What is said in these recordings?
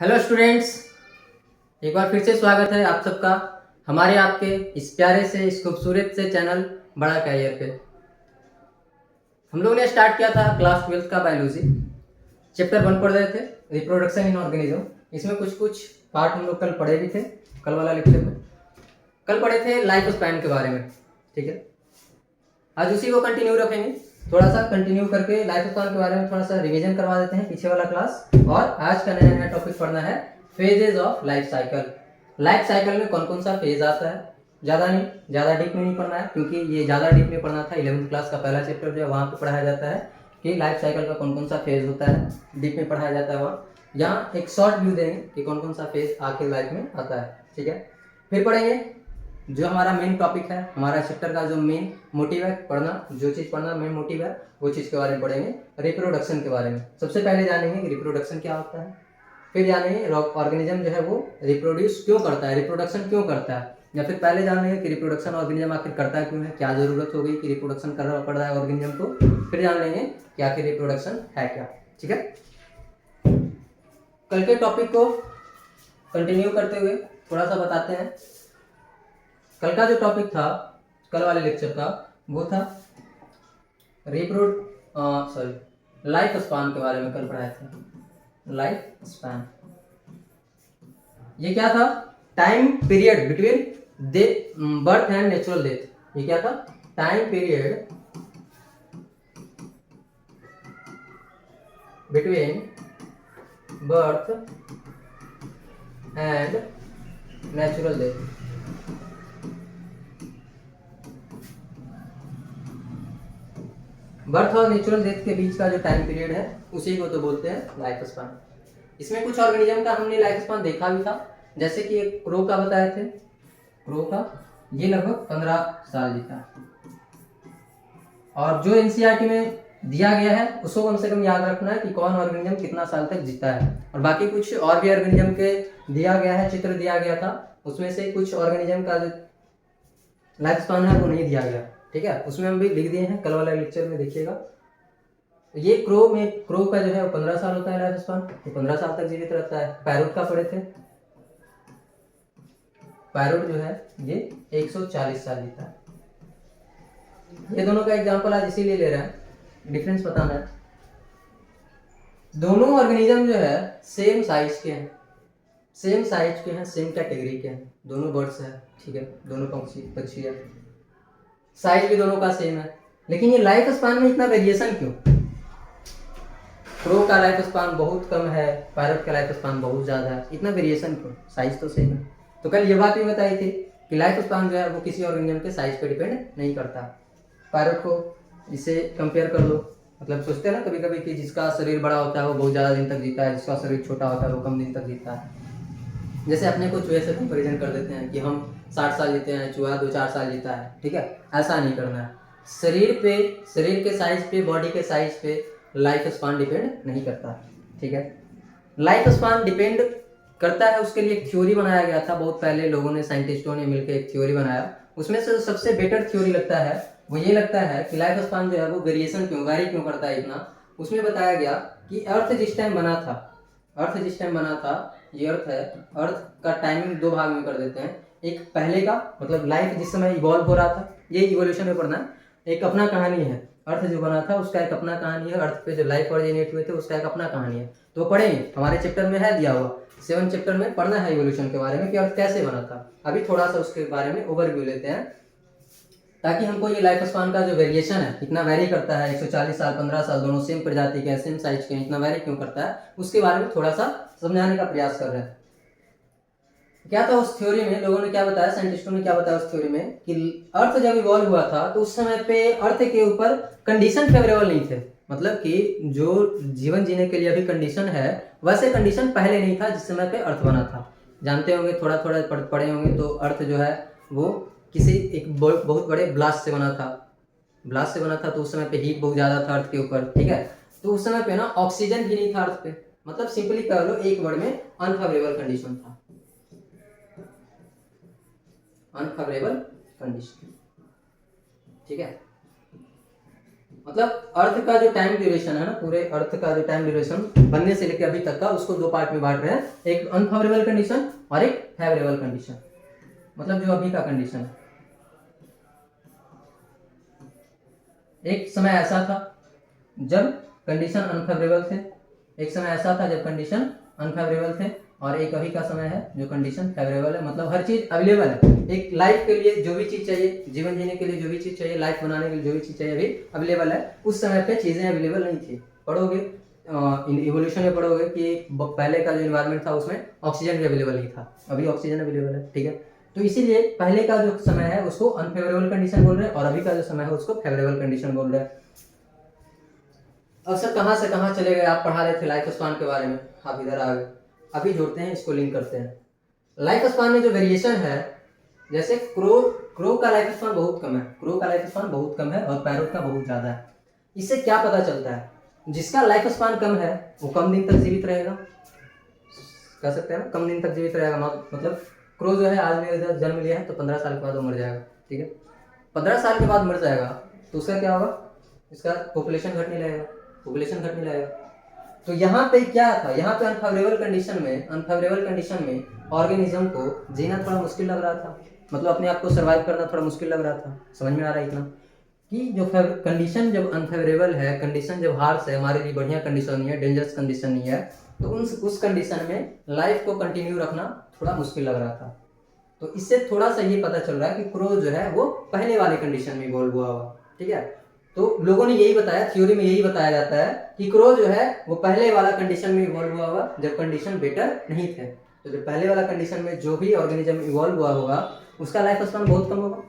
Hello students, एक बार फिर से स्वागत है आप सबका हमारे आपके इस प्यारे से इस खूबसूरत से चैनल बड़ा कैरियर पे। हम लोगों ने स्टार्ट किया था क्लास 12th का बायोलॉजी, चैप्टर 1 पढ़ रहे थे रिप्रोडक्शन इन ऑर्गेनिज्म। इसमें कुछ पार्ट हम लोग कल पढ़े भी थे, कल वाला लेक्चर में कल पढ़े थे लाइफ स्पैन के बारे में। ठीक है, आज उसी को कंटिन्यू रखेंगे, थोड़ा सा कंटिन्यू करके लाइफ स्पैन के बारे में थोड़ा सा रिवीजन करवा देते हैं पीछे वाला क्लास। और आज का नया टॉपिक पढ़ना है phases of life cycle. Life cycle में कौन कौन सा फेज आता है, ज़्यादा डीप में नहीं पढ़ना है, क्योंकि ये ज़्यादा डीप में पढ़ना था 11th क्लास का पहला चैप्टर जो है वहाँ पे पढ़ाया जाता है कि लाइफ साइकिल का कौन कौन सा फेज होता है, डीप में पढ़ाया जाता है। और यहाँ एक शॉर्ट व्यू देंगे कि कौन कौन सा फेज आखिर लाइफ में आता है। ठीक है, फिर पढ़ेंगे जो हमारा मेन टॉपिक है, हमारा चैप्टर का जो मेन मोटिव है पढ़ना, जो चीज़ पढ़ना मेन मोटिव है वो चीज़ के बारे में पढ़ेंगे, रिप्रोडक्शन के बारे में। सबसे पहले जानेंगे कि रिप्रोडक्शन क्या होता है, फिर जानेंगे ऑर्गेनिज्म जो है वो रिप्रोड्यूस क्यों करता है, रिप्रोडक्शन क्यों करता है, या फिर पहले जानेंगे कि रिप्रोडक्शन ऑर्गेनिज्म आखिर करता क्यों है, क्या जरूरत हो गई कि रिप्रोडक्शन करना पड़ रहा है ऑर्गेनिज्म को, फिर जान लेंगे कि आखिर रिप्रोडक्शन है क्या। ठीक है, कल के टॉपिक को कंटिन्यू करते हुए थोड़ा सा बताते हैं। कल का जो टॉपिक था, कल वाले लेक्चर का, वो था लाइफ स्पान के बारे में कल पढ़ाया था। लाइफ स्पैन ये क्या था? Time period between birth and natural death. ये क्या था? Time period between birth and natural death. Birth और नेचुरल डेथ के बीच का जो टाइम पीरियड है उसी को तो बोलते हैं लाइफ स्पान। इसमें कुछ ऑर्गेनिज्म का हमने लाइफ स्पान देखा भी था, जैसे कि एक क्रो का बताए थे। क्रो का ये लगभग 15 साल जीता, और जो एनसीईआरटी में दिया गया है उसको कम से कम याद रखना है कि कौन ऑर्गेनिज्म कितना साल तक जीता है। और बाकी कुछ और भी ऑर्गेनिज्म के दिया गया है, चित्र दिया गया था, उसमें से कुछ ऑर्गेनिज्म का जो लाइफ स्पान है वो नहीं दिया गया। ठीक है, उसमें हम भी लिख दिए हैं, कल वाला लेक्चर में देखिएगा। ये क्रो का जो है वो 15 साल होता है लाइफ स्पान, तो 15 साल तक जीवित रहता है। पैरोट का पढ़े थे, पैरोट जो है ये 140 साल जीता है। ये दोनों का एग्जांपल आज इसीलिए ले रहे हैं, डिफरेंस बताना है। दोनों ऑर्गेनिज्म जो है सेम साइज के हैं, सेम कैटेगरी के हैं, दोनों बर्ड्स हैं। ठीक है, दोनों पक्षी है, साइज भी दोनों का सेम है, लेकिन ये लाइफ स्पान में इतना वेरिएशन क्यों? क्रो का लाइफ स्पान बहुत कम है, पैरट का लाइफ स्पान बहुत ज़्यादा है, इतना वेरिएशन क्यों? साइज तो सेम है। तो कल ये बात भी बताई थी कि लाइफ स्पान जो है वो किसी ऑर्गेनिज्म के साइज पे डिपेंड नहीं करता। पैरट को इससे कंपेयर कर लो, मतलब सोचते हैं ना कभी कभी कि जिसका शरीर बड़ा होता है वो बहुत ज़्यादा दिन तक जीता है, जिसका शरीर छोटा होता है वो कम दिन तक जीता है। जैसे अपने को चूहे से कंपेरिजन कर देते हैं कि हम 60 साल जीते हैं, चूहा 2-4 साल जीता है। ठीक है, ऐसा नहीं करना है। शरीर के साइज पे, बॉडी के साइज पे लाइफ स्पान डिपेंड नहीं करता। ठीक है, लाइफ स्पान डिपेंड करता है, उसके लिए एक थ्योरी बनाया गया था बहुत पहले, लोगों ने, साइंटिस्टों ने मिलकर एक थ्योरी बनाया। उसमें से सबसे बेटर थ्योरी लगता है वो ये लगता है कि लाइफ स्पान जो है वो वेरी क्यों करता है इतना। उसमें बताया गया कि अर्थ जिस टाइम बना था, ये अर्थ है, अर्थ का टाइमिंग दो भाग में कर देते हैं। एक पहले का, मतलब लाइफ जिस समय इवॉल्व हो रहा था, ये इवोल्यूशन में पढ़ना, एक अपना कहानी है। अर्थ जो बना था उसका एक अपना कहानी है, अर्थ पे जो लाइफ ऑरिजिनेट हुए थे उसका एक अपना कहानी है। तो पढ़ेंगे, हमारे चैप्टर में है दिया हुआ, 7 चैप्टर में पढ़ना है इवोल्यूशन के बारे में कि अर्थ कैसे बना था। अभी थोड़ा सा उसके बारे में ओवरव्यू लेते हैं, ताकि हमको ये लाइफ स्पान का जो वेरिएशन है, इतना वेरी करता है, 140 साल 15 साल दोनों सेम प्रजाति के, सेम साइज के, इतना वेरी क्यों करता है, उसके बारे में थोड़ा सा समझाने का प्रयास कर रहे हैं। क्या था उस थ्योरी में, लोगों ने क्या बताया, साइंटिस्टों ने क्या बताया उस थ्योरी में कि अर्थ जब इवॉल्व हुआ था तो उस समय पे अर्थ के ऊपर कंडीशन फेवरेबल नहीं थे। मतलब कि जो जीवन जीने के लिए अभी कंडीशन है वैसे कंडीशन पहले नहीं था जिस समय पे अर्थ बना था। जानते होंगे, थोड़ा थोड़ा पढ़े होंगे, तो अर्थ जो है वो किसी एक बहुत बड़े ब्लास्ट से बना था, तो उस समय पे हीट बहुत ज्यादा था अर्थ के ऊपर। ठीक है, तो उस समय पे ना ऑक्सीजन भी नहीं था अर्थ पे, मतलब सिंपली कह लो एक वर्ड में अनफेवरेबल कंडीशन था, अनफेवरेबल कंडीशन। ठीक है, मतलब अर्थ का जो टाइम ड्यूरेशन है ना, पूरे अर्थ का जो टाइम ड्यूरेशन बनने से लेकर अभी तक का, उसको दो पार्ट में बांट रहे हैं, एक अनफेवरेबल कंडीशन और एक फेवरेबल कंडीशन। मतलब जो अभी का कंडीशन है, एक समय ऐसा था जब कंडीशन अनफेवरेबल थे, एक समय ऐसा था जब कंडीशन अनफेवरेबल थे, और एक अभी का समय है जो कंडीशन फेवरेबल है। मतलब हर चीज अवेलेबल है, एक लाइफ के लिए जो भी चीज चाहिए, जीवन जीने के लिए जो भी चीज चाहिए, लाइफ बनाने के लिए जो भी चीज चाहिए, अभी अवेलेबल है। उस समय पे चीजें अवेलेबल नहीं थी। पढ़ोगे इवोल्यूशन में पढ़ोगे कि पहले का जो इन्वायरमेंट था उसमें ऑक्सीजन भी अवेलेबल नहीं था, अभी ऑक्सीजन अवेलेबल है, ठीक है। तो इसीलिए पहले का जो समय है उसको अनफेवरेबल कंडीशन बोल रहे हैं, और अभी का जो समय है उसको फेवरेबल कंडीशन बोल रहे हैं। अब सर कहाँ से कहाँ चले गए, आप पढ़ा रहे थे लाइफ स्पान के बारे में, आप इधर आ गए। अभी जोड़ते हैं, इसको लिंक करते हैं। लाइफ स्पान में जो वेरिएशन है, जैसे क्रो का लाइफ स्पान बहुत कम है, क्रो का लाइफ स्पान बहुत कम है, और पैरोट का बहुत ज्यादा है। इससे क्या पता चलता है, जिसका लाइफ स्पान कम है वो कम दिन तक जीवित रहेगा, कह सकते हैं ना, कम दिन तक जीवित रहेगा। मतलब क्रो जो है आज में इधर जन्म लिया है तो 15 साल के बाद वो मर जाएगा, ठीक है। 15 साल के बाद मर जाएगा तो उसका क्या होगा, इसका पॉपुलेशन घटने लगेगा, पॉपुलेशन घटने लगेगा। तो यहाँ पे क्या था, यहाँ पे अनफेवरेबल कंडीशन में ऑर्गेनिज्म को जीना थोड़ा मुश्किल लग रहा था, मतलब अपने आप को सर्वाइव करना थोड़ा मुश्किल लग रहा था। समझ में आ रहा है इतना, कि जो कंडीशन जब अनफेवरेबल है, कंडीशन जब हार्श है, हमारे लिए बढ़िया कंडीशन नहीं है, डेंजरस कंडीशन नहीं है, तो उस कंडीशन में लाइफ को कंटिन्यू रखना थोड़ा मुश्किल लग रहा था। तो इससे थोड़ा सा ये पता चल रहा है कि क्रो जो है वो पहले वाले कंडीशन में इवॉल्व हुआ होगा, ठीक है। तो लोगों ने यही बताया, थ्योरी में यही बताया जाता है कि क्रो जो है वो पहले वाला कंडीशन में इवॉल्व हुआ होगा जब कंडीशन बेटर नहीं थे। तो जब पहले वाला कंडीशन में जो भी ऑर्गेनिज्म इवॉल्व हुआ होगा उसका लाइफ स्पान बहुत कम होगा,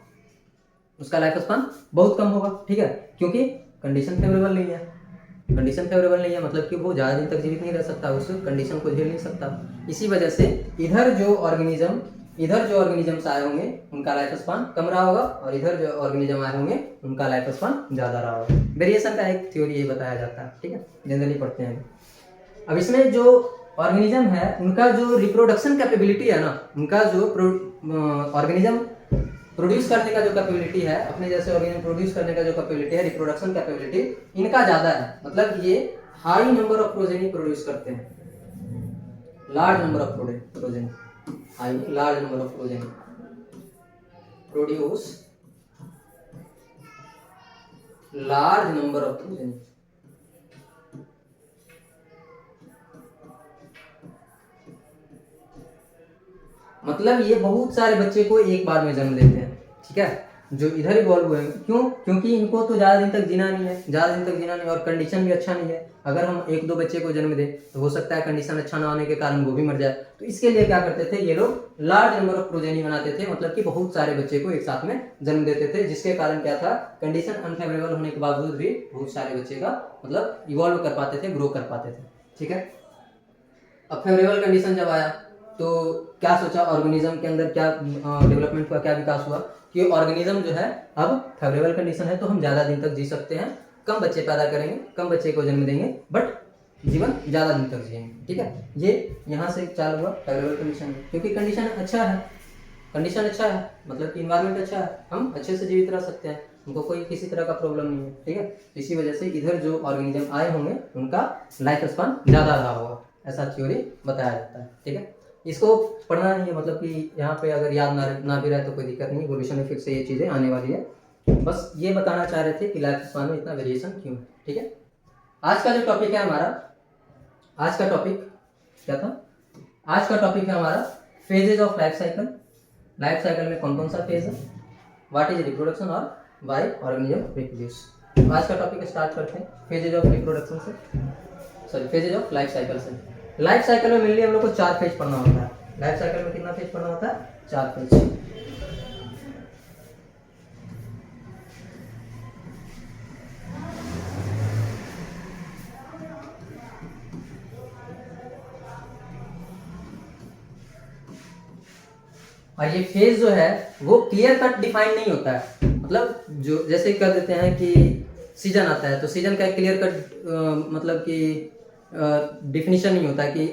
उसका लाइफ स्पान बहुत कम होगा, ठीक है, क्योंकि कंडीशन फेवरेबल नहीं है। कंडीशन फेवरेबल नहीं है मतलब कि वो ज़्यादा दिन तक जीवित नहीं रह सकता, उस कंडीशन को झेल नहीं सकता। इसी वजह से इधर जो ऑर्गेनिजम्स आए होंगे उनका लाइफ स्पान कम रहा होगा, और इधर जो ऑर्गेनिज्म आए होंगे उनका लाइफ स्पान ज़्यादा रहा होगा। वेरिएशन का एक थ्योरी ये बताया जाता है, ठीक है, जनरली पढ़ते हैं। अब इसमें जो ऑर्गेनिज्म है उनका जो रिप्रोडक्शन कैपेबिलिटी है ना, उनका जो ऑर्गेनिज्म प्रोड्यूस करने का जो कैपेबिलिटी है, अपने जैसे ऑर्गेनिज्म प्रोड्यूस करने का जो कैपेबिलिटी है, रिप्रोडक्शन कैपेबिलिटी इनका ज़्यादा है। मतलब ये high number of progeny produce करते हैं, large number of progeny, large number of progeny produce large number of progeny. मतलब ये बहुत सारे बच्चे को एक बार में जन्म देते हैं, ठीक है, जो इधर इवॉल्व हुए हैं। क्यों? क्योंकि इनको तो ज़्यादा दिन तक जीना नहीं है, और कंडीशन भी अच्छा नहीं है। अगर हम एक दो बच्चे को जन्म दें तो हो सकता है कंडीशन अच्छा ना होने के कारण वो भी मर जाए। तो इसके लिए क्या करते थे ये लोग, लार्ज नंबर ऑफ प्रोजेनी बनाते थे, मतलब कि बहुत सारे बच्चे को एक साथ में जन्म देते थे, जिसके कारण क्या था, कंडीशन अनफेवरेबल होने के बावजूद भी बहुत सारे बच्चे का मतलब इवॉल्व कर पाते थे, ग्रो कर पाते थे, ठीक है। अब फेवरेबल कंडीशन जब आया तो क्या सोचा, ऑर्गेनिज्म के अंदर क्या डेवलपमेंट हुआ, क्या विकास हुआ कि ऑर्गेनिज्म जो है अब फेवरेबल कंडीशन है तो हम ज़्यादा दिन तक जी सकते हैं, कम बच्चे पैदा करेंगे, कम बच्चे को जन्म देंगे, बट जीवन ज़्यादा दिन तक जिएंगे, ठीक है। ये यहाँ से चालू हुआ फेवरेबल कंडीशन में, क्योंकि कंडीशन अच्छा है, मतलब कि इन्वायरमेंट अच्छा है, हम अच्छे से जीवित रह सकते हैं, उनको कोई किसी तरह का प्रॉब्लम नहीं है, ठीक है। इसी वजह से इधर जो ऑर्गेनिज्म आए होंगे उनका लाइफ स्पान ज़्यादा रहा होगा, ऐसा थ्योरी बताया जाता है, ठीक है। इसको पढ़ना नहीं है, मतलब कि यहाँ पे अगर याद ना भी रहे तो कोई दिक्कत नहीं, इवोल्यूशन में फिर से ये चीज़ें आने वाली है। बस ये बताना चाह रहे थे कि लाइफ स्पान में इतना वेरिएशन क्यों है, ठीक है। आज का जो टॉपिक है हमारा, आज का टॉपिक क्या था, आज का टॉपिक है हमारा phases of life cycle. Life cycle में कौन कौन सा फेज है, व्हाट इज रिप्रोडक्शन और व्हाई ऑर्गेनिज्म रिप्रोड्यूस। आज का टॉपिक स्टार्ट करते हैं फेजेज ऑफ रिप्रोडक्शन से, फेजेज ऑफ लाइफ साइकिल से। लाइफ साइकिल में मेनली हम लोग को 4 फेज पढ़ना होता है। लाइफ साइकिल में कितना फेज पढ़ना होता है, 4 फेज। और ये फेज जो है वो क्लियर कट डिफाइन नहीं होता है, मतलब जो जैसे कह देते हैं कि सीजन आता है तो सीजन का क्लियर कट मतलब कि डिफिनीशन नहीं होता है कि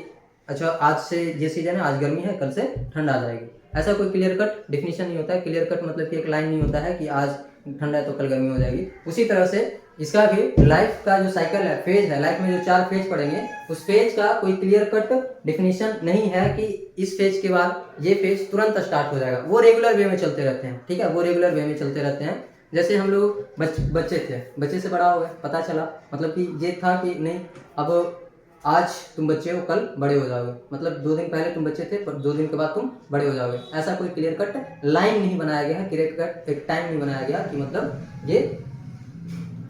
अच्छा आज से ये सीजन है, आज गर्मी है, कल से ठंड आ जाएगी, ऐसा कोई क्लियर कट डिफिनीशन नहीं होता है। क्लियर कट मतलब कि एक लाइन नहीं होता है कि आज ठंड है तो कल गर्मी हो जाएगी। उसी तरह से इसका भी लाइफ का जो साइकिल है, फेज है, लाइफ में जो 4 फेज पढ़ेंगे, उस फेज का कोई क्लियर कट डिफिनीशन नहीं है कि इस फेज के बाद ये फेज तुरंत स्टार्ट हो जाएगा। वो रेगुलर वे में चलते रहते हैं, ठीक है, वो रेगुलर वे में चलते रहते हैं। जैसे हम लोग बच्चे थे, बच्चे से बड़ा हो गए, पता चला मतलब कि ये था कि नहीं अब आज तुम बच्चे हो, कल बड़े हो जाओगे, मतलब 2 दिन पहले तुम बच्चे थे पर 2 दिन के बाद तुम बड़े हो जाओगे। ऐसा कोई क्लियर कट लाइन नहीं बनाया गया है, क्लियर कट एक टाइम नहीं बनाया गया कि मतलब ये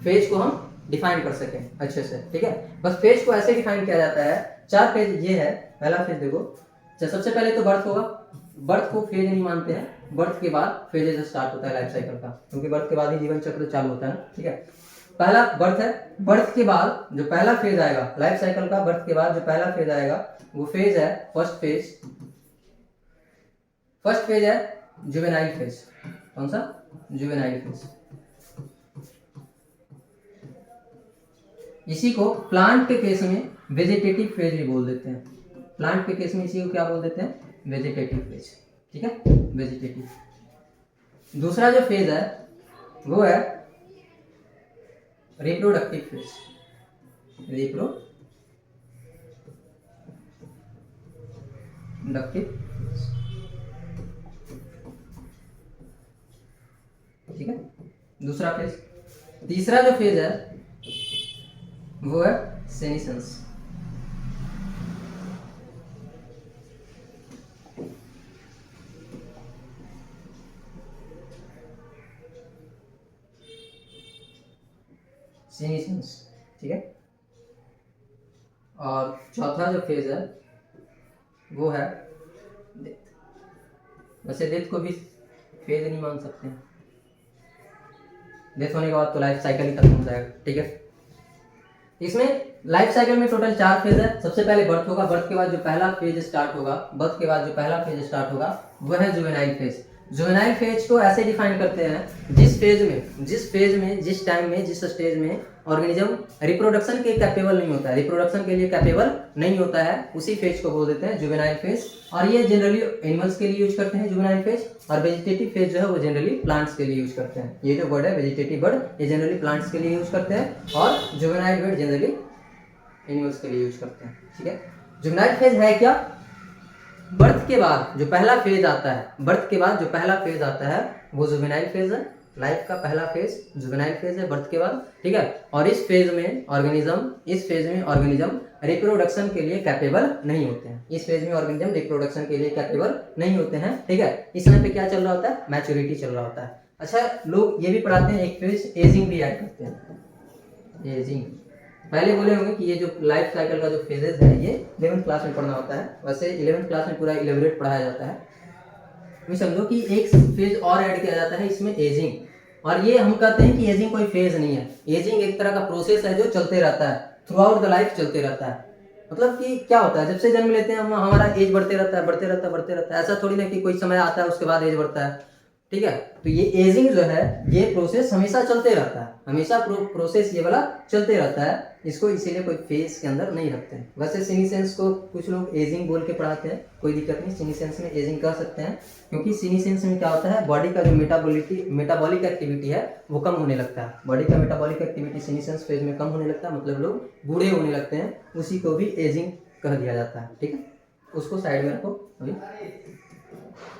फेज को हम डिफाइन कर सकें अच्छे से, ठीक है। बस फेज को ऐसे डिफाइन किया जाता है, 4 फेज ये है। पहला फेज देखो, सबसे पहले तो बर्थ होगा, बर्थ को फेज नहीं मानते हैं, बर्थ के बाद फेजेस स्टार्ट होता है लाइफ साइकिल का, क्योंकि बर्थ के बाद ही जीवन चक्र चालू होता है, ठीक है। पहला बर्थ है, बर्थ के बाद जो पहला फेज आएगा लाइफ साइकिल का, बर्थ के बाद जो पहला फेज आएगा वो फेज है फर्स्ट फेज। फर्स्ट फेज है जुवेनाइल फेज। कौन सा? Juvenile phase. इसी को प्लांट के केस में वेजिटेटिव फेज भी बोल देते हैं। प्लांट के केस में इसी को क्या बोल देते हैं? वेजिटेटिव फेज, ठीक है, वेजिटेटिव। दूसरा जो फेज है वो है रिप्रोडक्टिव फेज। रिप्रोडक्टिव, ठीक है, दूसरा फेज। तीसरा जो फेज है वो है सेनिसेंस। सेनिसेंस, ठीक है। और चौथा जो फेज है वो है डेथ। वैसे डेथ को भी फेज नहीं मान सकते हैं, डेथ होने के बाद तो लाइफ साइकिल ही खत्म हो जाएगा, ठीक है। इसमें लाइफ साइकिल में टोटल 4 फेज है। सबसे पहले बर्थ होगा, बर्थ के बाद जो पहला फेज स्टार्ट होगा, बर्थ के बाद जो पहला फेज स्टार्ट होगा वो है जुवेनाइल फेज। जुवेनाइल फेज को ऐसे डिफाइन करते हैं, जिस फेज में जिस टाइम में जिस स्टेज में ऑर्गेनिज्म रिप्रोडक्शन के कैपेबल नहीं होता है, रिप्रोडक्शन के लिए कैपेबल नहीं होता है, उसी फेज को बोल देते हैं जुवेनाइल फेज। और ये जनरली एनिमल्स के लिए यूज करते हैं जुवेनाइल फेज, और वेजिटेटिव फेज जो है वो जनरली प्लांट्स के लिए यूज करते हैं। ये जो वर्ड है वेजिटेटिव वर्ड, ये जनरली प्लांट्स के लिए यूज करते हैं, और जुवेनाइल वर्ड जनरली एनिमल्स के लिए यूज करते हैं, ठीक है। जुवेनाइल फेज है क्या? बर्थ के बाद जो पहला फेज आता है, बर्थ के बाद जो पहला फेज आता है वो जुवेनाइल फेज है। लाइफ का पहला फेज जुवेनाइल फेज है बर्थ के बाद, ठीक है। और इस फेज में ऑर्गेनिज्म रिप्रोडक्शन के लिए कैपेबल नहीं होते हैं। इस फेज में ऑर्गेनिज्म रिप्रोडक्शन के लिए कैपेबल नहीं होते हैं, ठीक है। इस समय पे क्या चल रहा होता है? मैच्योरिटी चल रहा होता है। अच्छा, लोग ये भी पढ़ाते हैं एक फेज एजिंग भी ऐड करते हैं। एजिंग पहले बोले होंगे कि ये जो लाइफ साइकिल का जो फेजेस है ये 11th क्लास में पढ़ना होता है। वैसे 11th क्लास में पूरा इलेबोरेट पढ़ाया जाता है। तुम समझो कि एक फेज और ऐड किया जाता है इसमें, एजिंग। और ये हम कहते हैं कि एजिंग कोई फेज नहीं है, एजिंग एक तरह का प्रोसेस है जो चलते रहता है, थ्रू आउट द लाइफ चलते रहता है। मतलब कि क्या होता है, जब से जन्म लेते हैं हम, हमारा एज बढ़ते रहता है। ऐसा थोड़ी ना कि कोई समय आता है उसके बाद एज बढ़ता है, ठीक है। तो ये एजिंग जो है ये प्रोसेस हमेशा चलते रहता है, हमेशा प्रोसेस ये वाला चलते रहता है। इसको इसीलिए कोई फेज के अंदर नहीं रखते हैं। वैसे सीनीसेंस को कुछ लोग एजिंग बोल के पढ़ाते हैं, कोई दिक्कत नहीं, सीनीसेंस में एजिंग कर सकते हैं, क्योंकि सीनीसेंस में क्या होता है, बॉडी का जो मेटाबॉलिक एक्टिविटी है वो कम होने लगता है। बॉडी का मेटाबॉलिक एक्टिविटी सीनीसेंस फेज में कम होने लगता है, मतलब लोग बूढ़े होने लगते हैं, उसी को भी एजिंग कह दिया जाता है, ठीक है। उसको साइड में रखो।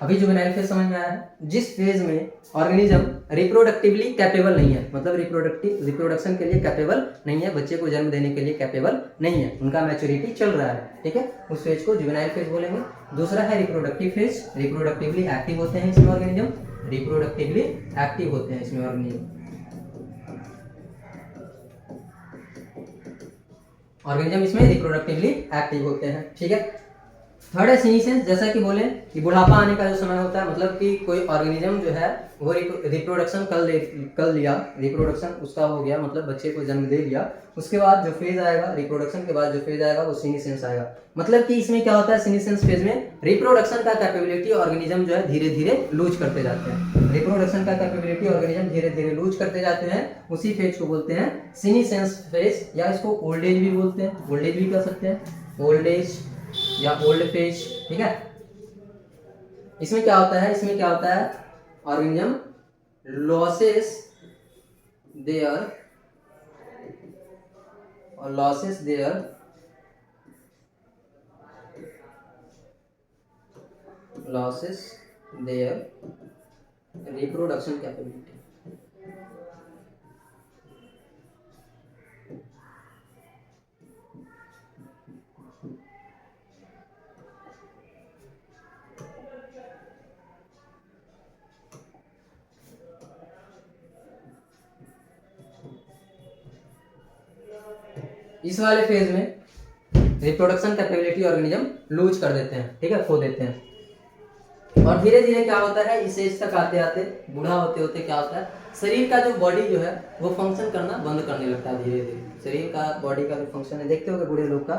अभी जुवेनाइल फेज समझ में आया है, जिस फेज में ऑर्गेनिज्म रिप्रोडक्टिवली कैपेबल नहीं है, मतलब रिप्रोडक्शन के लिए कैपेबल नहीं है, बच्चे को जन्म देने के लिए कैपेबल नहीं है, उनका मैच्योरिटी चल रहा है, ठीक है, उस फेज को जुवेनाइल फेज बोलेंगे। दूसरा है रिप्रोडक्टिव फेज, रिप्रोडक्टिवली एक्टिव होते हैं इसमें ऑर्गेनिज्म, रिप्रोडक्टिवली एक्टिव होते हैं इसमें ऑर्गेनिज्म इसमें रिप्रोडक्टिवली एक्टिव होते हैं, ठीक है। थर्ड है सीनीसेंस, जैसा कि बोले कि बुढ़ापा आने का जो समय होता है, मतलब कि कोई ऑर्गेनिज्म जो है वो रिप्रोडक्शन कर लिया, रिप्रोडक्शन उसका हो गया, मतलब बच्चे को जन्म दे लिया, उसके बाद जो फेज आएगा, रिप्रोडक्शन के बाद जो फेज आएगा वो सीनीसेंस आएगा। मतलब कि इसमें क्या होता है, सीनीसेंस फेज में रिप्रोडक्शन का कैपेबिलिटी ऑर्गेनिज्म जो है धीरे धीरे लूज करते जाते हैं, रिप्रोडक्शन का कैपेबिलिटी ऑर्गेनिज्म धीरे धीरे लूज करते जाते हैं, उसी फेज को बोलते हैं सीनीसेंस फेज, या इसको ओल्ड एज भी बोलते हैं, ओल्ड एज भी कह सकते हैं, ओल्ड एज या ओल्ड फेज, ठीक है। इसमें क्या होता है, ऑर्गेनिज्म लॉसेस देयर और losses their reproduction capability. इस वाले फेज में रिप्रोडक्शन कैपेबिलिटी ऑर्गेनिज्म लूज कर देते हैं, ठीक है, खो देते हैं। और धीरे धीरे क्या होता है, इस एज तक आते आते, बूढ़ा होते होते क्या होता है, शरीर का जो बॉडी जो है वो फंक्शन करना बंद करने लगता है। धीरे धीरे शरीर का, बॉडी का जो फंक्शन है, देखते हो बूढ़े लोग का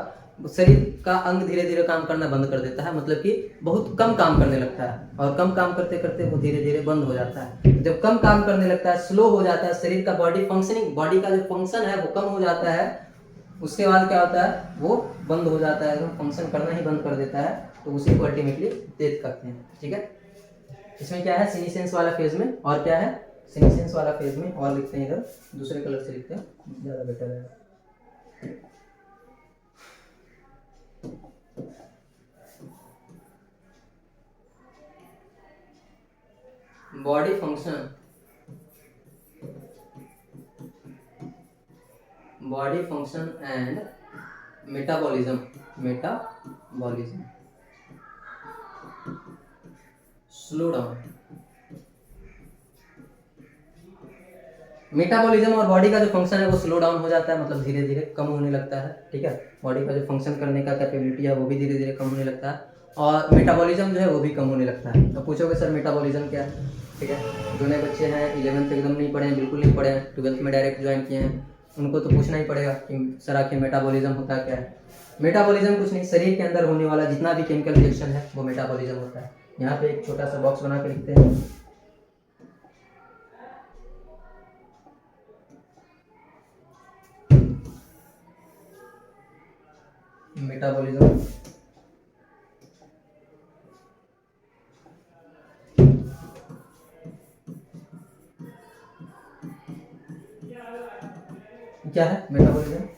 शरीर का अंग धीरे धीरे काम करना बंद कर देता है, मतलब कि बहुत कम काम करने लगता है। और कम काम करते करते वो धीरे धीरे बंद हो जाता है। जब कम काम करने लगता है, स्लो हो जाता है, शरीर का बॉडी फंक्शनिंग, बॉडी का जो फंक्शन है वो कम हो जाता है, उसके बाद क्या होता है, वो बंद हो जाता है, फंक्शन करना ही बंद कर देता है, तो उसी को अल्टीमेटली डेथ करते हैं। ठीक है, इसमें क्या है, सीनिसेंस वाला फेज में, और क्या है, सीनिसेंस वाला फेज में, और लिखते हैं इधर दूसरे कलर से लिखते हैं, ज़्यादा बेटर है। Body function, body function and metabolism, metabolism slow down. Metabolism और बॉडी का जो फंक्शन है वो स्लो डाउन हो जाता है, मतलब धीरे धीरे कम होने लगता है। ठीक है, बॉडी का जो फंक्शन करने का कैपेबिलिटी है वो भी धीरे धीरे कम होने लगता है, और मेटाबॉलिज्म जो है वो भी कम होने लगता है। तो पूछोगे सर मेटाबॉलिज्म क्या है? ठीक है, जो नए बच्चे हैं 11th एकदम नहीं पढ़े हैं, बिल्कुल नहीं पढ़े हैं, 12th में डायरेक्ट ज्वाइन किए हैं, उनको तो पूछना ही पड़ेगा कि सर आखिर मेटाबॉलिज्म होता क्या है। मेटाबॉलिज्म कुछ नहीं, शरीर के अंदर होने वाला जितना भी केमिकल रिएक्शन है वो मेटाबॉलिज्म होता है। यहाँ पे एक छोटा सा बॉक्स बना के लिखते हैं, मेटाबॉलिज्म क्या है, metabolism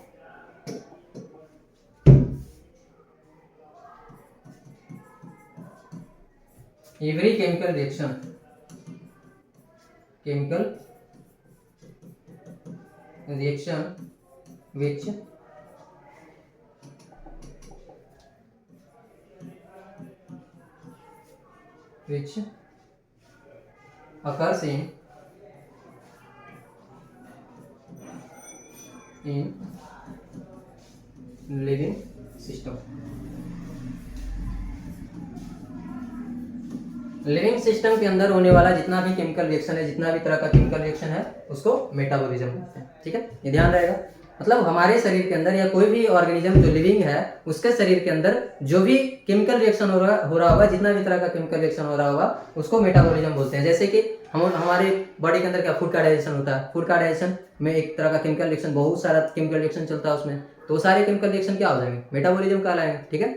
every chemical reaction, chemical reaction which occurs in living system। Living system के अंदर होने वाला जितना भी केमिकल रिएक्शन है, जितना भी तरह का केमिकल रिएक्शन है, उसको मेटाबॉलिज्म कहते हैं। ठीक है, ये ध्यान रहेगा। मतलब हमारे शरीर के अंदर या कोई भी ऑर्गेनिज्म जो लिविंग है उसके शरीर के अंदर जो भी केमिकल रिएक्शन हो रहा होगा, जितना भी तरह का केमिकल रिएक्शन हो रहा होगा, उसको मेटाबॉलिज्म बोलते हैं। जैसे कि हमारे बॉडी के अंदर क्या फूड का डाइजेशन होता है, फूड का डाइजेशन में एक तरह का केमिकल रिएक्शन, बहुत सारा केमिकल रिएक्शन चलता है उसमें, तो सारे केमिकल रिएक्शन क्या हो जाएंगे, मेटाबॉलिज्म कहलाएंगे। ठीक है,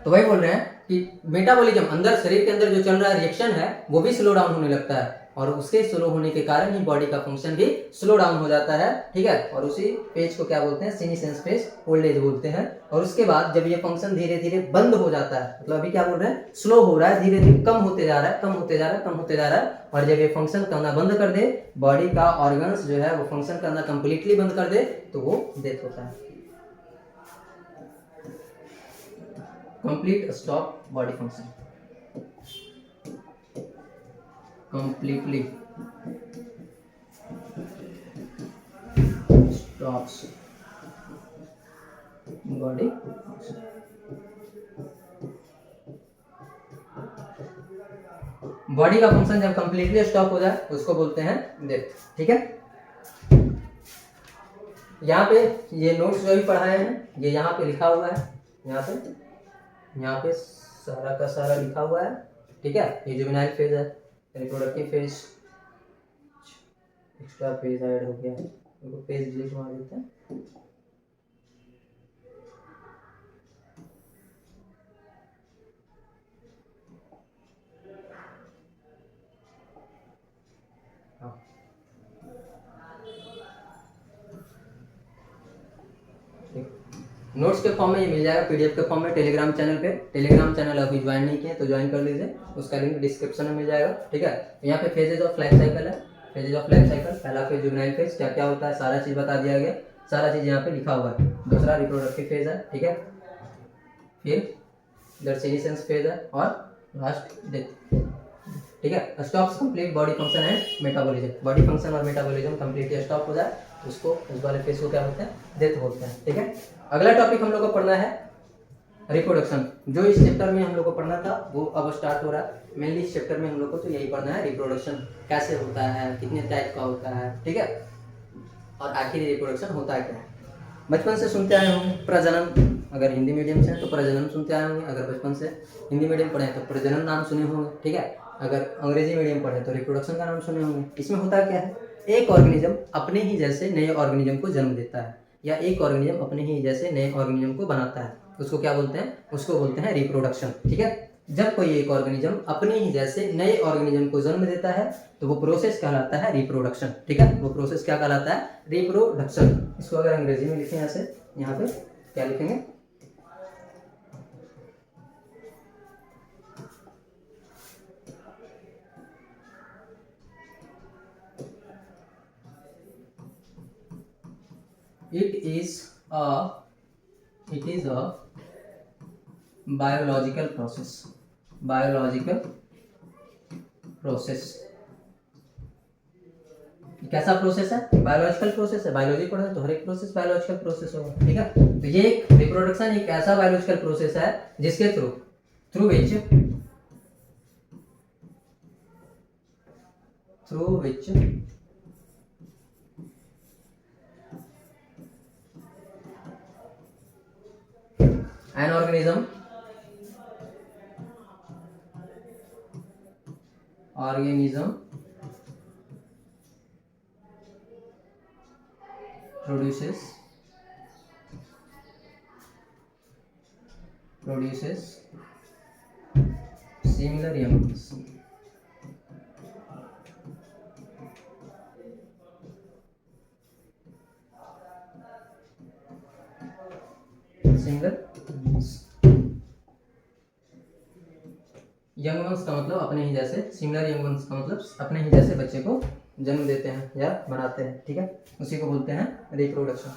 तो वही बोल रहे हैं कि मेटाबॉलिज्म अंदर शरीर के अंदर जो चल रहा रिएक्शन है वो भी स्लो डाउन होने लगता है, और उसके स्लो होने के कारण ही बॉडी का फंक्शन भी स्लो डाउन हो जाता है। ठीक है, और उसी फेज को क्या बोलते हैं, सीनिसेंस फेज, ओल्ड एज बोलते हैं। और उसके बाद जब ये फंक्शन धीरे धीरे बंद हो जाता है, मतलब अभी क्या बोल रहे हैं, स्लो हो रहा है, धीरे धीरे कम होते जा रहा है, कम होते जा रहा है, कम होते जा रहा है, और जब ये फंक्शन करना बंद कर दे, बॉडी का ऑर्गन्स जो है वो फंक्शन करना कंप्लीटली बंद कर दे, तो वो डेथ होता है। complete stop body function, completely stops body function। Body का फंक्शन जब कंप्लीटली स्टॉप हो जाए उसको बोलते हैं डेथ। ठीक है, यहाँ पे ये नोट्स जो भी पढ़ाए हैं ये यहाँ पे लिखा हुआ है, यहाँ पे सारा का सारा लिखा हुआ है। ठीक है, ये जुवेनाइल फेज है, reproductive phase, extra page add हो गया है, तो पेज डिलीट मार देते हैं। नोट्स के फॉर्म में ये मिल जाएगा, पीडीएफ के फॉर्म में टेलीग्राम चैनल पे। टेलीग्राम चैनल अभी ज्वाइन नहीं किए तो ज्वाइन कर लीजिए, उसका लिंक डिस्क्रिप्शन में मिल जाएगा, ठीक है। यहाँ पे फेजेज ऑफ लाइफ साइकिल है, फेजेज ऑफ लाइफ साइकिल, पहला फेज जुवेनाइल फेज, क्या क्या होता है सारा चीज बता दिया गया, सारा चीज यहाँ पे लिखा हुआ है। दूसरा रिप्रोडक्टिव फेज है, ठीक है, फिर सेनेसेंस फेज है, और लास्ट डेथ, ठीक है। Stops complete body function and metabolism, body function और मेटाबॉलिज्म कंप्लीटली स्टॉप हो जाए उसको, उस वाले फेज को क्या बोलते हैं, डेथ बोलते हैं, ठीक है। अगला टॉपिक हम लोग को पढ़ना है रिप्रोडक्शन। जो इस चैप्टर में हम लोग को पढ़ना था वो अब स्टार्ट हो रहा है। मेनली इस चैप्टर में हम लोग को तो यही पढ़ना है, रिप्रोडक्शन कैसे होता है, कितने टाइप का होता है, ठीक है, और आखिर रिप्रोडक्शन होता है क्या है। बचपन से सुनते आए होंगे प्रजनन, अगर हिंदी मीडियम से हैं तो प्रजनन सुनते आए होंगे, अगर बचपन से हिंदी मीडियम पढ़े तो प्रजनन नाम सुने होंगे, ठीक है। अगर अंग्रेजी मीडियम पढ़े तो रिप्रोडक्शन का नाम सुने होंगे। इसमें होता क्या है, एक ऑर्गेनिज्म अपने ही जैसे नए ऑर्गेनिज्म को जन्म देता है, या एक ऑर्गेनिज्म अपने ही जैसे नए ऑर्गेनिज्म को बनाता है, उसको क्या बोलते हैं, उसको बोलते हैं रिप्रोडक्शन, ठीक है। जब कोई एक ऑर्गेनिज्म अपने ही जैसे नए ऑर्गेनिज्म को जन्म देता है तो वो प्रोसेस कहलाता है रिप्रोडक्शन, ठीक है। वो प्रोसेस क्या कहलाता है, रिप्रोडक्शन। इसको अगर अंग्रेजी में लिखें ऐसे, यहाँ पे क्या लिखेंगे, it is a biological process, biological process। कैसा प्रोसेस है, बायोलॉजिकल प्रोसेस है। बायोलॉजी पढ़ा है तो हर एक प्रोसेस बायोलॉजिकल प्रोसेस होगा, ठीक है। तो ये एक रिप्रोडक्शन एक ऐसा बायोलॉजिकल प्रोसेस है जिसके through which an organism produces similar youngs, single young ones का मतलब अपने ही जैसे, सिमिलर यंग वंस का मतलब अपने ही जैसे बच्चे को जन्म देते हैं या बनाते हैं, ठीक है, उसी को बोलते हैं रिप्रोडक्शन।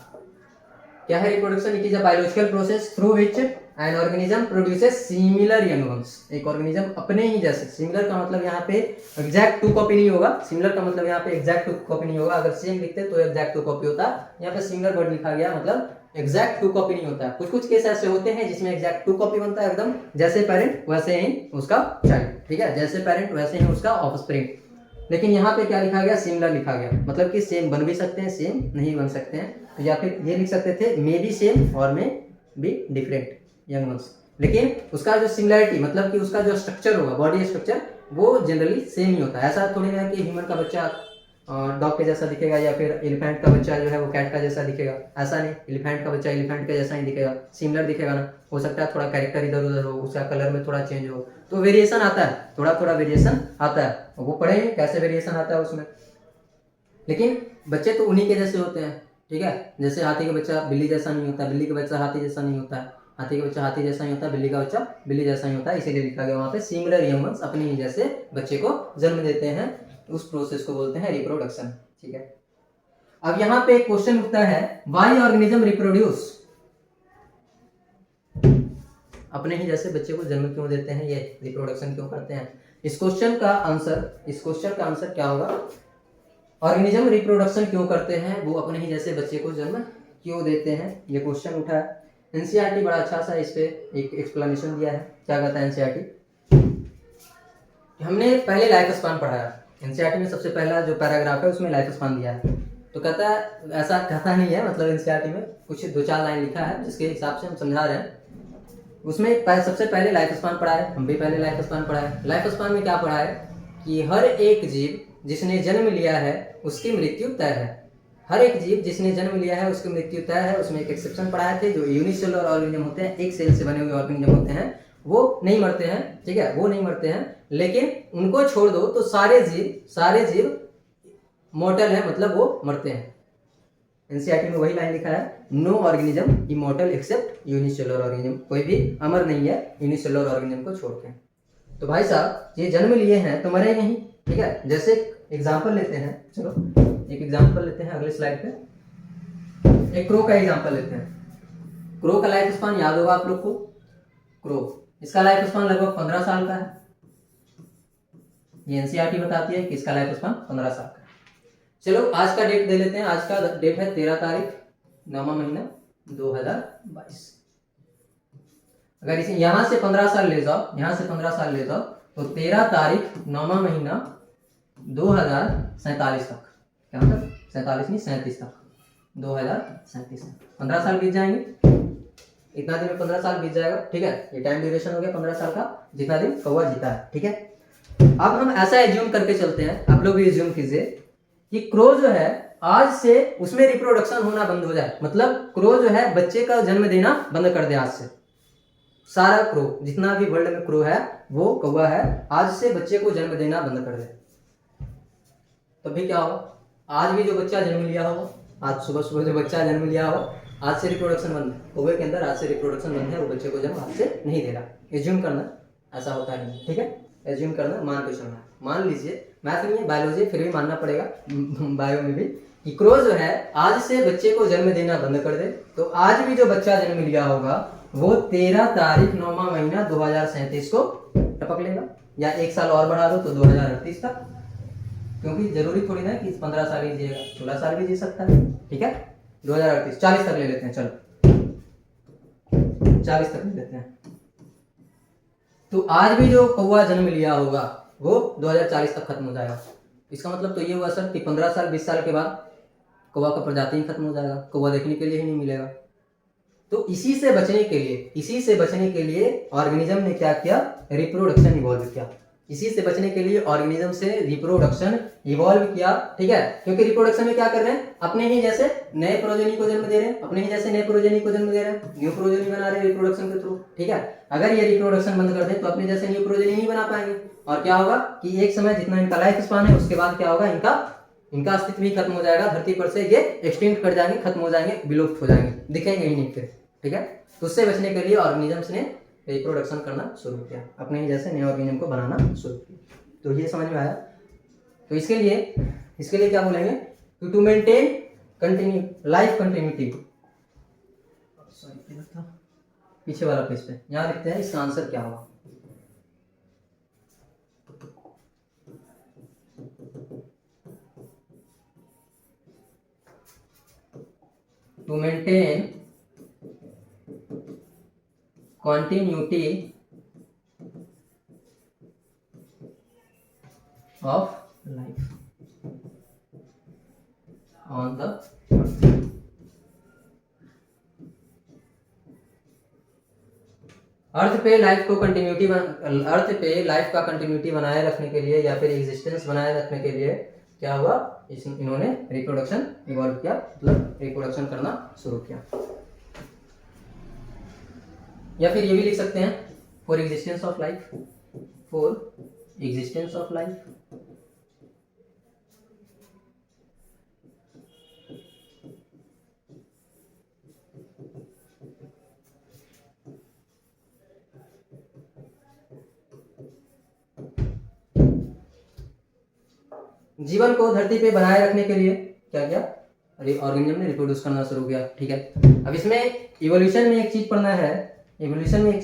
क्या है reproduction, it is a biological process through which an organism produces similar young ones. एक ऑर्गेनिज्म अपने ही जैसे, सिमिलर का मतलब यहाँ पे एग्जैक्ट टू कॉपी नहीं होगा, सिमिलर का मतलब यहाँ पे एग्जैक्ट टू कॉपी नहीं होगा। अगर सेम लिखते तो एग्जैक्ट टू कॉपी होता, यहाँ पे सिमिलर वर्ड लिखा गया मतलब एग्जैक्ट टू कॉपी नहीं होता। कुछ कुछ केस ऐसे होते हैं जिसमें एग्जैक्ट टू कॉपी बनता है, एकदम जैसे पेरेंट वैसे ही उसका चाइल्ड, ठीक है, जैसे पेरेंट वैसे ही उसका ऑफस्प्रिंग। लेकिन यहाँ पे क्या लिखा गया, सिमिलर लिखा गया, मतलब कि सेम बन भी सकते हैं, सेम नहीं बन सकते हैं। या फिर ये लिख सकते थे मे बी सेम और may be different young ones, लेकिन उसका जो सिमिलरिटी मतलब कि उसका जो स्ट्रक्चर होगा, बॉडी स्ट्रक्चर, वो जनरली सेम ही होता है। ऐसा थोड़ी ना कि ह्यूमन का बच्चा डॉग के जैसा दिखेगा या फिर एलिफेंट का बच्चा जो है वो कैट का जैसा दिखेगा, ऐसा नहीं। एलिफेंट का बच्चा एलिफेंट के जैसा ही दिखेगा, सिमिलर दिखेगा ना। हो सकता है थोड़ा कैरेक्टर इधर उधर हो, उसका कलर में थोड़ा चेंज हो, तो वेरिएशन आता है, थोड़ा थोड़ा वेरिएशन आता है, वो पढ़ेंगे कैसे वेरिएशन आता है उसमें। लेकिन बच्चे तो उन्हीं के जैसे होते हैं, ठीक है। जैसे हाथी का बच्चा बिल्ली जैसा नहीं होता, बिल्ली का बच्चा हाथी जैसा नहीं होता है, हाथी का बच्चा हाथी जैसा ही होता है, बिल्ली का बच्चा बिल्ली जैसा ही होता है। इसीलिए लिखा गया वहाँ पे सिमिलर यंग वंस अपने ही जैसे बच्चे को जन्म देते हैं, उस प्रोसेस को बोलते हैं रिप्रोडक्शन, ठीक है। अब यहाँ पे एक क्वेश्चन उठता है, व्हाई ऑर्गेनिज्म रिप्रोड्यूस, अपने ही जैसे बच्चे को जन्म क्यों देते हैं, ये रिप्रोडक्शन क्यों करते हैं। इस क्वेश्चन का आंसर क्या होगा, ऑर्गेनिज्म रिप्रोडक्शन क्यों करते हैं, वो अपने ही जैसे बच्चे को जन्म क्यों देते हैं, ये क्वेश्चन उठा है। एनसीईआरटी बड़ा अच्छा सा इस पे एक एक्सप्लेनेशन दिया है। क्या कहता है एनसीईआरटी, हमने पहले लाइफ स्पान पढ़ा है, एनसीईआरटी में सबसे पहला जो पैराग्राफ है उसमें लाइफ स्पान दिया है। तो कहता है, ऐसा कहता नहीं है, मतलब एनसीईआरटी में कुछ 2-4 लाइन लिखा है जिसके हिसाब से हम समझा रहे हैं। उसमें सबसे पहले लाइफ स्पान पढ़ा है, हम भी पहले लाइफ स्पान पढ़ा है। लाइफ स्पान में क्या पढ़ा है कि हर एक जीव जिसने जन्म लिया है उसकी मृत्यु तय है। हर एक जीव जिसने जन्म लिया है उसकी मृत्यु तय है। उसमें एक एक्सेप्शन पढ़ाए थे, जो यूनिसेलुलर ऑर्गेनिज्म होते हैं, एक सेल से बने हुए ऑर्गेनिज्म होते हैं, वो नहीं मरते हैं, ठीक है, वो नहीं मरते हैं। लेकिन उनको छोड़ दो तो सारे जीव मॉर्टल है, मतलब वो मरते हैं। एनसीईआरटी में वही लाइन लिखा है, no organism immortal except unicellular organism, कोई भी अमर नहीं है यूनिसेलुलर ऑर्गेनिज्म को छोड़ के। तो भाई साहब ये जन्म लिए हैं तो मरेंगे ही, ठीक है। जैसे एग्जांपल लेते हैं, चलो एक एग्जांपल लेते हैं अगले स्लाइड पे, एक क्रो का एग्जांपल लेते हैं। क्रो का लाइफ स्पान याद होगा आप लोग को, क्रो इसका लाइफ स्पान लगभग 15 साल का है। ये एनसीईआरटी बताती है कि इसका लाइफ स्पान 15 साल का है। चलो आज का डेट दे लेते हैं, आज का डेट है 13 तारीख 9वां महीना 2022। अगर इसे यहां से 15 साल ले जाओ, यहां से 15 साल ले जाओ तो 13 तारीख 9वां महीना 2047 तक, क्या मतलब 47 नहीं 37 तक, 2037 तक 15 साल बीत जाएंगे। इतना दिन में 15 साल बीत जाएगा, ठीक है। ये टाइम ड्यूरेशन हो गया 15 साल का, जितना दिन कौवा जीता है, ठीक है। अब हम ऐसा एज्यूम करके चलते हैं, आप लोग भी एज्यूम कीजिए कि क्रो जो है आज से उसमें रिप्रोडक्शन होना बंद हो जाए, मतलब क्रो जो है बच्चे का जन्म देना बंद कर दे आज से। सारा क्रो जितना भी वर्ल्ड में क्रो है वो कौवा है, आज से बच्चे को जन्म देना बंद कर दे, तो भी क्या होगा, आज भी जो बच्चा जन्म लिया होगा, आज सुबह सुबह जो बच्चा जन्म लिया होगा, आज से रिप्रोडक्शन बंद है, कौवे के अंदर आज से रिप्रोडक्शन बंद है, वो बच्चे को जन्म आज से नहीं दे रहा। एज्यूम करना ऐसा होता है नहीं, ठीक है। एज्यूम करना, मान के चलना। मान लीजिए मैथ नहीं है बायोलॉजी, फिर भी मानना पड़ेगा बायो में भी, कि क्रो जो है आज से बच्चे को जन्म देना बंद कर दे, तो आज भी जो बच्चा जन्म लिया होगा वो 13 तारीख 9वां महीना 2037 को टपक लेगा, या एक साल और बढ़ा दो तो 2038 तक, क्योंकि जरूरी थोड़ी ना कि 15 साल ही जिएगा, 16 साल भी जी सकता है, ठीक है। 2038 40 तक ले लेते हैं, चलो 40 तक ले लेते हैं। तो आज भी जो कौवा जन्म लिया होगा वो 2040 तक खत्म हो जाएगा। इसका मतलब तो ये हुआ सर कि 15 साल 20 साल के बाद कौवा का प्रजाति ही खत्म हो जाएगा, कौवा देखने के लिए ही नहीं मिलेगा। तो इसी से बचने के लिए ऑर्गेनिज्म ने क्या किया, रिप्रोडक्शन इवॉल्व किया। इसी से बचने के लिए ऑर्गेनिज्म से रिप्रोडक्शन इवॉल्व किया, ठीक है। क्योंकि रिप्रोडक्शन में क्या कर रहे हैं, अपने ही जैसे नए प्रोजेनी को जन्म दे रहे हैं, अपने ही जैसे नए प्रोजेनी को जन्म दे रहे हैं, न्यू प्रोजेनी बना रहे हैं रिप्रोडक्शन के थ्रू, ठीक है। अगर ये रिप्रोडक्शन बंद कर दें तो अपने जैसे न्यू प्रोजेनी नहीं बना पाएंगे, और क्या होगा कि एक समय जितना इनका लाइफ स्पान है उसके बाद क्या होगा, इनका अस्तित्व भी खत्म हो जाएगा, धरती पर से ये एक्सटिंक्ट कर जाएंगे, खत्म हो जाएंगे, विलुप्त हो जाएंगे, दिखेंगे ही नहीं फिर, ठीक है। तो उससे बचने के लिए ऑर्गेनिजम्स ने रिप्रोडक्शन करना शुरू किया, अपने ही जैसे नए ऑर्गेनिज्म को बनाना शुरू किया। तो ये समझ में आया। तो इसके लिए क्या बोलेंगे, to maintain continue life continuity, पीछे वाला पेज पे यहाँ लिखते हैं इसका आंसर क्या होगा। To maintain continuity of life on the earth। Earth पे लाइफ का कंटिन्यूटी बनाए रखने के लिए या फिर एग्जिस्टेंस बनाए रखने के लिए क्या हुआ, इन्होंने रिप्रोडक्शन इवॉल्व किया, मतलब रिप्रोडक्शन करना शुरू किया। या फिर ये भी लिख सकते हैं फॉर एग्जिस्टेंस ऑफ लाइफ, जीवन को धरती पे बनाए रखने के लिए क्या किया, ऑर्गेनिज्म ने रिप्रोड्यूस करना शुरू किया, ठीक है। अब इसमें इवोल्यूशन में एक चीज पढ़ना है, इवोल्यूशन में एक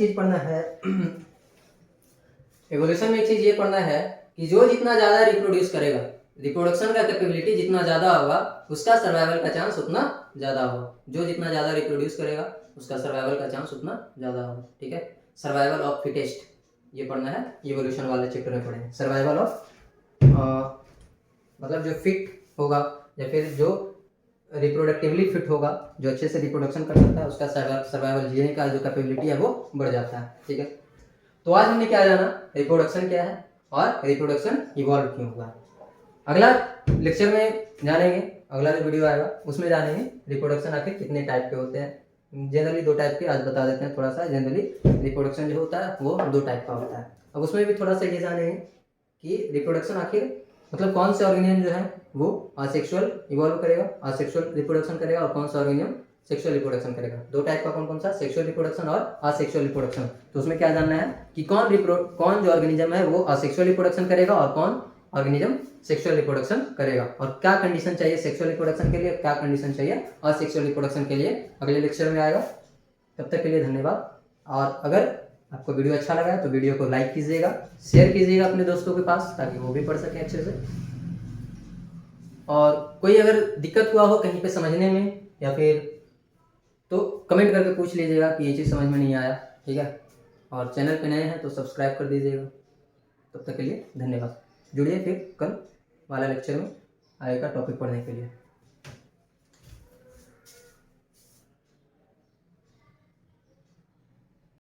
चीज ये पढ़ना है कि जो जितना ज्यादा रिप्रोड्यूस करेगा, रिप्रोडक्शन का कैपेबिलिटी जितना ज्यादा होगा उसका सर्वाइवल का चांस उतना ज्यादा होगा। जो जितना ज्यादा रिप्रोड्यूस करेगा उसका सर्वाइवल का चांस उतना ज्यादा होगा, ठीक है। सर्वाइवल ऑफ फिटेस्ट ये पढ़ना है, इवोल्यूशन वाले चैप्टर में पढ़ेंगे। सर्वाइवल ऑफ मतलब जो फिट होगा या फिर जो रिप्रोडक्टिवली फिट होगा, जो अच्छे से रिप्रोडक्शन कर सकता है, उसका सर्वाइवल जीने का जो कैपेबिलिटी है वो बढ़ जाता है, ठीक है। तो आज हमने क्या जाना, रिप्रोडक्शन क्या है और रिप्रोडक्शन इवॉल्व क्यों हुआ। अगला लेक्चर में जानेंगे, अगला जो वीडियो आएगा उसमें जानेंगे रिप्रोडक्शन आखिर कितने टाइप के होते हैं। जनरली 2 टाइप के आज बता देते हैं थोड़ा सा। जनरली रिप्रोडक्शन जो होता है वो 2 टाइप का होता है। अब उसमें भी थोड़ा सा ये जानेंगे कि रिप्रोडक्शन आखिर मतलब कौन से ऑर्गेनिज्म जो है वो असेक्सुअल इवॉल्व करेगा, असेक्सुअल रिप्रोडक्शन करेगा, और कौन सा ऑर्गेनिज्म सेक्सुअल रिप्रोडक्शन करेगा। दो टाइप का कौन कौन सा, सेक्सुअल रिप्रोडक्शन और असेक्सुअल रिप्रोडक्शन। तो उसमें क्या जानना है कि कौन जो ऑर्गेनिज्म है वो असेक्सुअल रिप्रोडक्शन करेगा और कौन ऑर्गेनिज्म सेक्सुअल रिप्रोडक्शन करेगा, और क्या कंडीशन चाहिए सेक्सुअल रिप्रोडक्शन के लिए, क्या कंडीशन चाहिए असेक्सुअल रिप्रोडक्शन के लिए, अगले लेक्चर में आएगा। तब तक के लिए धन्यवाद। और अगर आपको वीडियो अच्छा लगा है तो वीडियो को लाइक कीजिएगा, शेयर कीजिएगा अपने दोस्तों के पास ताकि वो भी पढ़ सकें अच्छे से। और कोई अगर दिक्कत हुआ हो कहीं पे समझने में या फिर तो कमेंट करके पूछ लीजिएगा कि ये चीज़ समझ में नहीं आया, ठीक है। और चैनल पे नए हैं तो सब्सक्राइब कर दीजिएगा। तब तक के लिए धन्यवाद। जुड़िए फिर कल वाला लेक्चर में आएगा टॉपिक पढ़ने के लिए।